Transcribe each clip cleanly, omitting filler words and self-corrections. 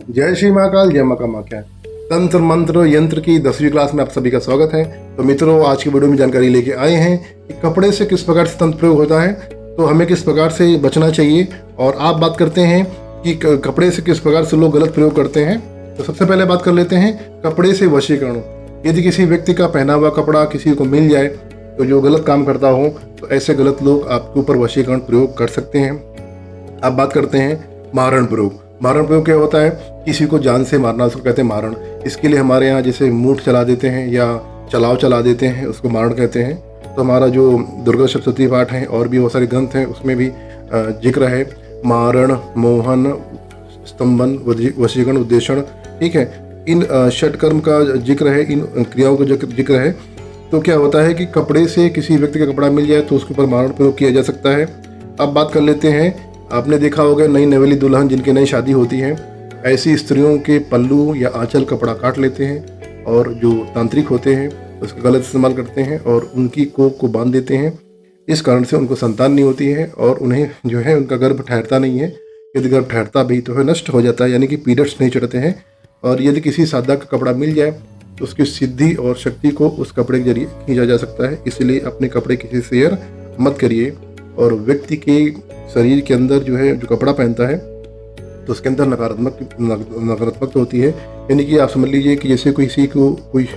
जय श्री महाकाल, जय माँ कामाख्या। तंत्र मंत्र यंत्र की 10वीं क्लास में आप सभी का स्वागत है। तो मित्रों, आज की वीडियो में जानकारी लेके आए हैं कि कपड़े से किस प्रकार से तंत्र प्रयोग होता है, तो हमें किस प्रकार से बचना चाहिए। और आप बात करते हैं कि कपड़े से किस प्रकार से लोग गलत प्रयोग करते हैं। तो सबसे पहले बात कर लेते हैं कपड़े से वशीकरण। यदि किसी व्यक्ति का पहना हुआ कपड़ा किसी को मिल जाए तो जो गलत काम करता हो, तो ऐसे गलत लोग आपके ऊपर वशीकरण प्रयोग कर सकते हैं। अब बात करते हैं मारण प्रयोग। मारण प्रयोग क्या होता है? किसी को जान से मारना, उसको कहते हैं मारण। इसके लिए हमारे यहाँ जैसे मूठ चला देते हैं या चलाव चला देते हैं, उसको मारण कहते हैं। तो हमारा जो दुर्गा सप्तशती पाठ है और भी बहुत सारे ग्रंथ हैं, उसमें भी जिक्र है मारण, मोहन, स्तंभन, वशीकरण, उद्देशन। ठीक है, इन षटकर्म का जिक्र है, इन क्रियाओं का जिक्र है। तो क्या होता है कि कपड़े से किसी व्यक्ति का कपड़ा मिल जाए तो उसके ऊपर मारण प्रयोग किया जा सकता है। अब बात कर लेते हैं, आपने देखा होगा नई नवेली दुल्हन जिनकी नई शादी होती है, ऐसी स्त्रियों के पल्लू या आंचल कपड़ा काट लेते हैं और जो तांत्रिक होते हैं उसका गलत इस्तेमाल करते हैं और उनकी कोख को बांध देते हैं। इस कारण से उनको संतान नहीं होती है और उन्हें जो है उनका गर्भ ठहरता नहीं है। यदि गर्भ ठहरता भी तो है नष्ट हो जाता है, यानी कि पीरियड्स नहीं चढ़ते हैं। और यदि किसी साधक का कपड़ा मिल जाए तो उसकी सिद्धि और शक्ति को उस कपड़े के जरिए खींचा जा सकता है। इसलिए अपने कपड़े किसी से शेयर मत करिए। और व्यक्ति के शरीर के अंदर जो है जो कपड़ा पहनता है तो उसके अंदर नकारात्मक होती है। यानी कि आप समझ लीजिए कि जैसे किसी को कोई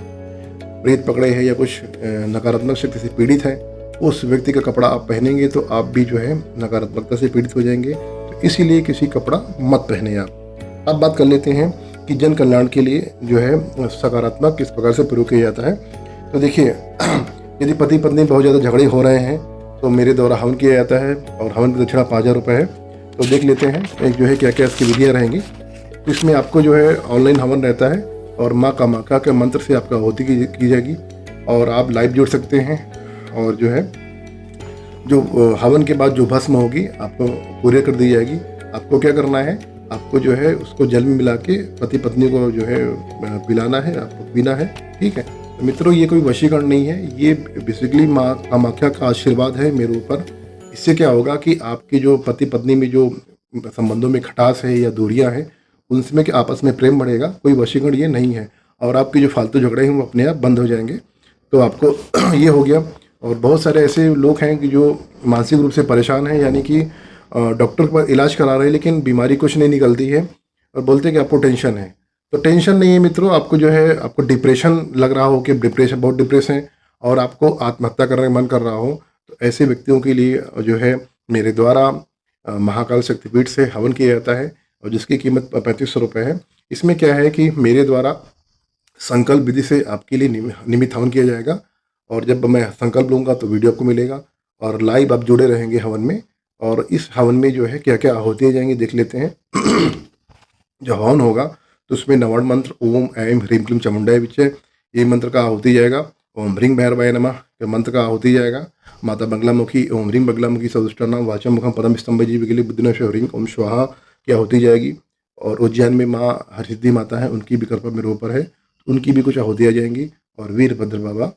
प्रेत पकड़े है या कुछ नकारात्मक शक्ति से पीड़ित है, उस व्यक्ति का कपड़ा आप पहनेंगे तो आप भी जो है नकारात्मकता से पीड़ित हो जाएंगे। तो इसीलिए किसी कपड़ा मत पहने आप। अब बात कर लेते हैं कि जन कल्याण के लिए जो है सकारात्मक किस प्रकार से प्रयोग किया जाता है। तो देखिए, यदि पति पत्नी बहुत ज़्यादा झगड़े हो रहे हैं तो मेरे द्वारा हवन किया जाता है और हवन की दक्षिणा 5000 रुपये है। तो देख लेते हैं एक जो है क्या क्या इसकी विधियाँ रहेंगी। तो इसमें आपको जो है ऑनलाइन हवन रहता है और माँ कामाख्या के मंत्र से आपका आहुति की जाएगी और आप लाइव जुड़ सकते हैं। और जो है जो हवन के बाद जो भस्म होगी आपको कुरियर कर दी जाएगी। आपको क्या करना है, आपको जो है उसको जल में मिला के पति पत्नी को जो है पिलाना है, आपको पीना है। ठीक है, तो मित्रों ये कोई वशीकरण नहीं है, ये बेसिकली माँ कामाख्या का आशीर्वाद है मेरे ऊपर। इससे क्या होगा कि आपके जो पति पत्नी में जो संबंधों में खटास है या दूरियां हैं, उनमें कि आपस में प्रेम बढ़ेगा। कोई वशीकरण ये नहीं है और आपके जो फालतू झगड़े हैं वो अपने आप बंद हो जाएंगे। तो आपको ये हो गया। और बहुत सारे ऐसे लोग हैं कि जो मानसिक रूप से परेशान हैं, यानी कि डॉक्टर पर इलाज करा रहे हैं लेकिन बीमारी कुछ नहीं निकलती है और बोलते हैं कि आपको टेंशन है। तो टेंशन नहीं है मित्रों, आपको जो है आपको डिप्रेशन लग रहा हो कि डिप्रेशन बहुत डिप्रेस है और आपको आत्महत्या करने का मन कर रहा हो, तो ऐसे व्यक्तियों के लिए जो है मेरे द्वारा महाकाल शक्तिपीठ से हवन किया जाता है और जिसकी कीमत 3500 रुपये है। इसमें क्या है कि मेरे द्वारा संकल्प विधि से आपके लिए निमित्त हवन किया जाएगा और जब मैं संकल्प लूँगा तो वीडियो आपको मिलेगा और लाइव आप जुड़े रहेंगे हवन में। और इस हवन में जो है क्या क्या आहुतियाँ जाएंगी देख लेते हैं। जो हवन होगा तो उसमें नवर्ण मंत्र ओम ऐं ह्रीं क्लीं चामुंडाय विच्चे, ये मंत्र का आहुति जाएगा। ओम ह्रीं भैरवाय नमः के मंत्र का आहुति जाएगा। माता बगलामुखी ओम ह्रीं बगलामुखी सदुष्टानां वाचम मुखम पदम स्तंभ जीविके बुद्धिनाश ह्रीं ओम स्वाहा की आहुति जाएगी। और उज्जैन में माँ हरसिद्धि माता है, उनकी भी कृपा मेरे ऊपर है, उनकी भी कुछ आहुतियाँ जाएंगी। और वीरभद्र बाबा,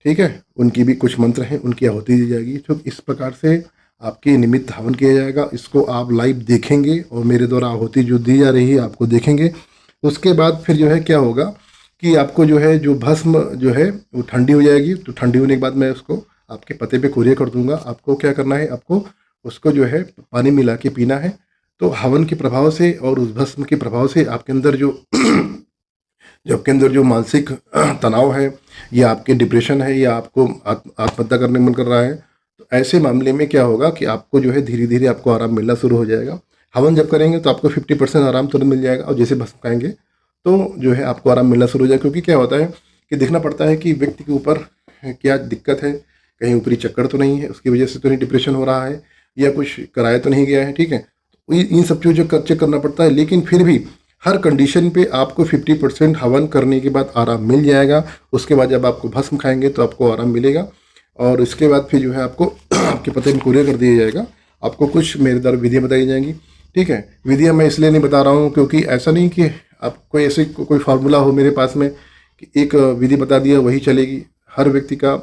ठीक है, उनकी भी कुछ मंत्र हैं, उनकी आहुति दी जाएगी। तो इस प्रकार से आपके निमित्त हवन किया जाएगा। इसको आप लाइव देखेंगे और मेरे द्वारा आहुति जो दी जा रही है आपको देखेंगे। उसके बाद फिर जो है क्या होगा कि आपको जो है जो भस्म जो है वो ठंडी हो जाएगी। तो ठंडी होने के बाद मैं उसको आपके पते पे कुरियर कर दूंगा। आपको क्या करना है, आपको उसको जो है पानी मिला के पीना है। तो हवन के प्रभाव से और उस भस्म के प्रभाव से आपके अंदर जो आपके अंदर जो मानसिक तनाव है या आपके डिप्रेशन है या आपको आत्महत्या करने का मन कर रहा है, तो ऐसे मामले में क्या होगा कि आपको जो है धीरे धीरे आपको आराम मिलना शुरू हो जाएगा। हवन जब करेंगे तो आपको 50% आराम तुरंत मिल जाएगा और जैसे भस्म खाएंगे तो जो है आपको आराम मिलना शुरू हो जाएगा। क्योंकि क्या होता है कि देखना पड़ता है कि व्यक्ति के ऊपर क्या दिक्कत है, कहीं ऊपरी चक्कर तो नहीं है, उसकी वजह से तो नहीं डिप्रेशन हो रहा है या कुछ कराया तो नहीं गया है। ठीक है, तो इन सब चीज़ों का चेक करना पड़ता है। लेकिन फिर भी हर कंडीशन पे आपको 50% हवन करने के बाद आराम मिल जाएगा। उसके बाद जब आपको भस्म खाएंगे तो आपको आराम मिलेगा और इसके बाद फिर जो है आपको आपके पते में कुरियर कर दिया जाएगा। आपको कुछ मेरे द्वारा विधियाँ बताई जाएंगी। ठीक है, विधियाँ मैं इसलिए नहीं बता रहा हूँ क्योंकि ऐसा नहीं कि आपको ऐसे कोई फार्मूला हो मेरे पास में कि एक विधि बता दिया वही चलेगी। हर व्यक्ति का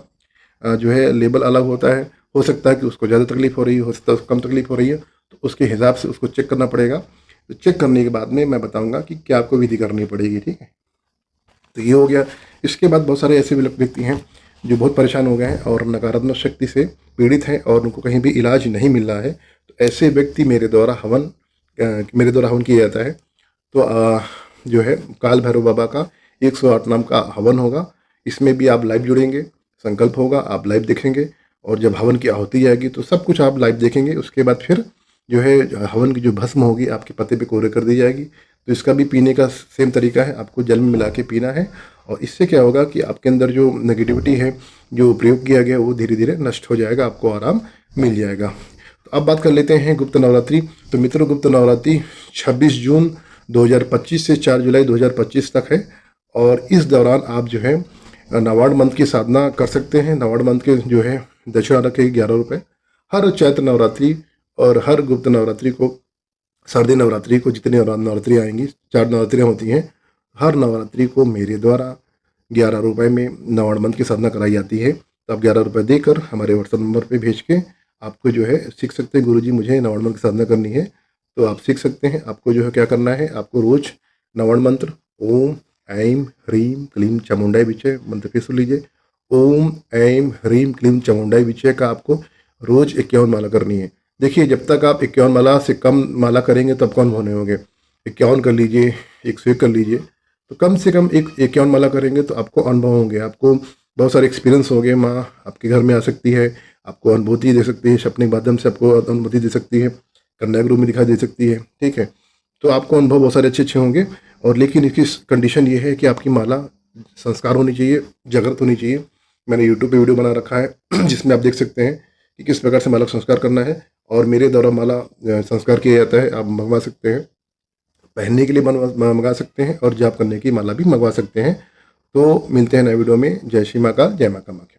जो है लेवल अलग होता है। हो सकता है कि उसको ज़्यादा तकलीफ हो रही है, हो सकता है उसको कम तकलीफ हो रही है, तो उसके हिसाब से उसको चेक करना पड़ेगा। तो चेक करने के बाद में मैं बताऊंगा कि क्या आपको विधि करनी पड़ेगी, ठीक है। तो ये हो गया। इसके बाद बहुत सारे ऐसे भी व्यक्ति हैं जो बहुत परेशान हो गए हैं और नकारात्मक शक्ति से पीड़ित हैं और उनको कहीं भी इलाज नहीं मिल रहा है। तो ऐसे व्यक्ति मेरे द्वारा हवन किया जाता है। तो जो है काल भैरव बाबा का 108 नाम का हवन होगा। इसमें भी आप लाइव जुड़ेंगे, संकल्प होगा, आप लाइव देखेंगे और जब हवन की आहुति जाएगी तो सब कुछ आप लाइव देखेंगे। उसके बाद फिर जो है हवन की जो भस्म होगी आपके पते पे कोरे कर दी जाएगी। तो इसका भी पीने का सेम तरीका है, आपको जल में मिला के पीना है और इससे क्या होगा कि आपके अंदर जो नेगेटिविटी है, जो प्रयोग किया गया, वो धीरे धीरे नष्ट हो जाएगा, आपको आराम मिल जाएगा। तो अब बात कर लेते हैं गुप्त नवरात्रि। तो मित्रों, गुप्त नवरात्रि 26 जून 2025 से 4 जुलाई 2025 तक है और इस दौरान आप जो है नवाड़ मंत्र की साधना कर सकते हैं। नवाड़ मंत्र के जो है दक्षिणा रखेगी 11 रुपये। हर चैत्र नवरात्रि और हर गुप्त नवरात्रि को, शारदीय नवरात्रि को, जितनी नवरात्रि आएंगी, 4 नवरात्रियाँ होती हैं, हर नवरात्रि को मेरे द्वारा 11 रुपये में नवाड़ मंत्र की साधना कराई जाती है। तो आप 11 रुपये देकर हमारे व्हाट्सएप नंबर पे भेज के आपको जो है सीख सकते हैं। गुरुजी मुझे नवाड़ मंत्र की साधना करनी है, तो आप सीख सकते हैं। आपको जो है क्या करना है, आपको रोज नवाड़ मंत्र ओम ऐं ह्रीं क्लीं चामुंडाय विचे, मंत्र फिर सुन लीजिए, ओम ऐं ह्रीं क्लीं चामुंडाय विचे का आपको रोज 51 माला करनी है। देखिए, जब तक आप 51 माला से कम माला करेंगे तब कौन होने होंगे। 51 कर लीजिए, 101 कर लीजिए, तो कम से कम 51 माला करेंगे तो आपको अनुभव होंगे, आपको बहुत सारे एक्सपीरियंस होंगे। माँ आपके घर में आ सकती है, आपको अनुभूति दे सकती है, सपने के माध्यम से आपको अनुभूति दे सकती है, कन्या रूप में दिखाई दे सकती है, ठीक है। तो आपको अनुभव बहुत सारे अच्छे अच्छे होंगे। और लेकिन इसकी कंडीशन ये है कि आपकी माला संस्कार होनी चाहिए, जागृत होनी चाहिए। मैंने यूट्यूब पे वीडियो बना रखा है जिसमें आप देख सकते हैं कि किस प्रकार से माला का संस्कार करना है और मेरे द्वारा माला संस्कार किया जाता है। आप मंगवा सकते हैं, पहनने के लिए मंगा सकते हैं और जाप करने की माला भी मंगवा सकते हैं। तो मिलते हैं नए वीडियो में। जय श्री महाकाल, जय माँ कामाख्या।